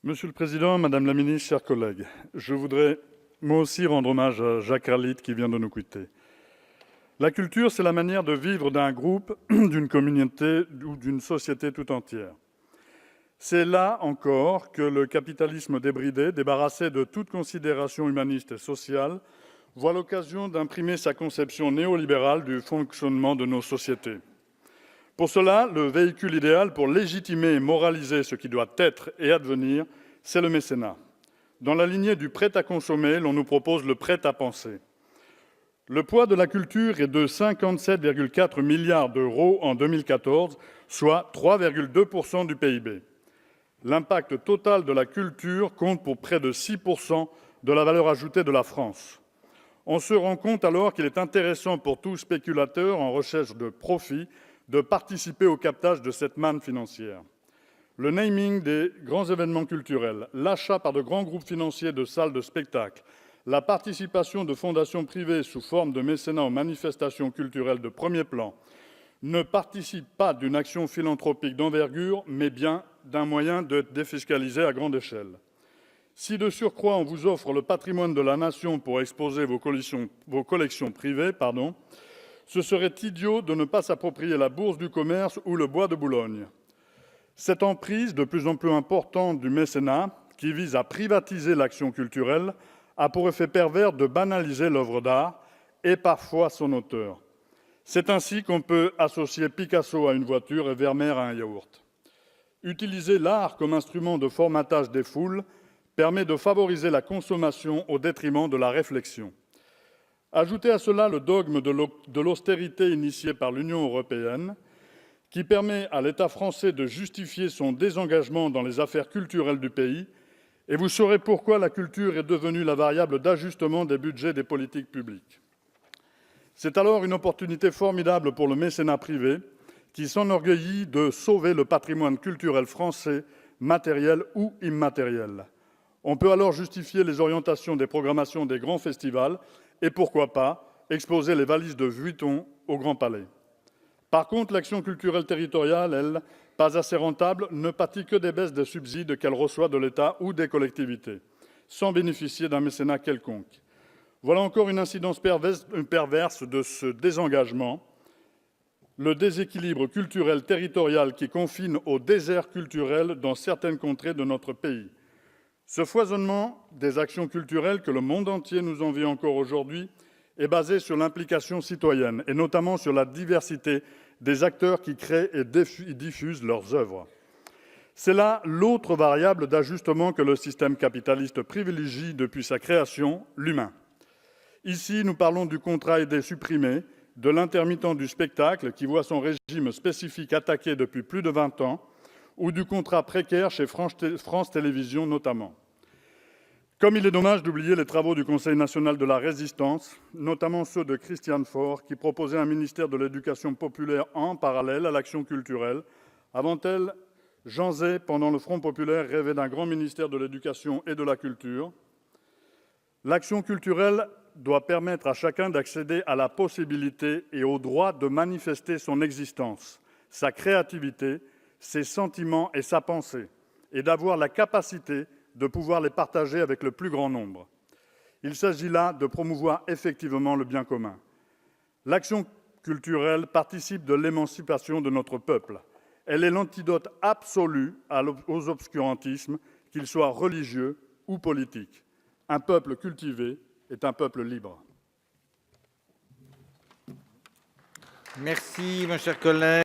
Monsieur le Président, Madame la Ministre, chers collègues, je voudrais moi aussi rendre hommage à Jacques Arlith qui vient de nous quitter. La culture, c'est la manière de vivre d'un groupe, d'une communauté ou d'une société tout entière. C'est là encore que le capitalisme débridé, débarrassé de toute considération humaniste et sociale, voit l'occasion d'imprimer sa conception néolibérale du fonctionnement de nos sociétés. Pour cela, le véhicule idéal pour légitimer et moraliser ce qui doit être et advenir, c'est le mécénat. Dans la lignée du prêt à consommer, l'on nous propose le prêt à penser. Le poids de la culture est de 57,4 milliards d'euros en 2014, soit 3,2% du PIB. L'impact total de la culture compte pour près de 6% de la valeur ajoutée de la France. On se rend compte alors qu'il est intéressant pour tout spéculateur en recherche de profit de participer au captage de cette manne financière. Le naming des grands événements culturels, l'achat par de grands groupes financiers de salles de spectacle, la participation de fondations privées sous forme de mécénat aux manifestations culturelles de premier plan ne participent pas d'une action philanthropique d'envergure, mais bien d'un moyen de défiscaliser à grande échelle. Si de surcroît on vous offre le patrimoine de la nation pour exposer vos collections privées, ce serait idiot de ne pas s'approprier la bourse du commerce ou le bois de Boulogne. Cette emprise de plus en plus importante du mécénat, qui vise à privatiser l'action culturelle, a pour effet pervers de banaliser l'œuvre d'art et parfois son auteur. C'est ainsi qu'on peut associer Picasso à une voiture et Vermeer à un yaourt. Utiliser l'art comme instrument de formatage des foules permet de favoriser la consommation au détriment de la réflexion. Ajoutez à cela le dogme de l'austérité initié par l'Union européenne, qui permet à l'État français de justifier son désengagement dans les affaires culturelles du pays, et vous saurez pourquoi la culture est devenue la variable d'ajustement des budgets des politiques publiques. C'est alors une opportunité formidable pour le mécénat privé, qui s'enorgueillit de sauver le patrimoine culturel français, matériel ou immatériel. On peut alors justifier les orientations des programmations des grands festivals et, pourquoi pas, exposer les valises de Vuitton au Grand Palais. Par contre, l'action culturelle territoriale, elle, pas assez rentable, ne pâtit que des baisses de subsides qu'elle reçoit de l'État ou des collectivités, sans bénéficier d'un mécénat quelconque. Voilà encore une incidence perverse de ce désengagement, le déséquilibre culturel territorial qui confine au désert culturel dans certaines contrées de notre pays. Ce foisonnement des actions culturelles que le monde entier nous envie encore aujourd'hui est basé sur l'implication citoyenne et notamment sur la diversité des acteurs qui créent et diffusent leurs œuvres. C'est là l'autre variable d'ajustement que le système capitaliste privilégie depuis sa création, l'humain. Ici, nous parlons du contrat aidé supprimé, de l'intermittent du spectacle qui voit son régime spécifique attaqué depuis plus de 20 ans, ou du contrat précaire chez France Télévisions notamment. Comme il est dommage d'oublier les travaux du Conseil national de la Résistance, notamment ceux de Christiane Faure, qui proposait un ministère de l'éducation populaire en parallèle à l'action culturelle. Avant elle, Jean Zay, pendant le Front populaire, rêvait d'un grand ministère de l'éducation et de la culture. L'action culturelle doit permettre à chacun d'accéder à la possibilité et au droit de manifester son existence, sa créativité, ses sentiments et sa pensée, et d'avoir la capacité de pouvoir les partager avec le plus grand nombre. Il s'agit là de promouvoir effectivement le bien commun. L'action culturelle participe de l'émancipation de notre peuple. Elle est l'antidote absolu aux obscurantismes, qu'ils soient religieux ou politiques. Un peuple cultivé est un peuple libre. Merci, mon cher collègue.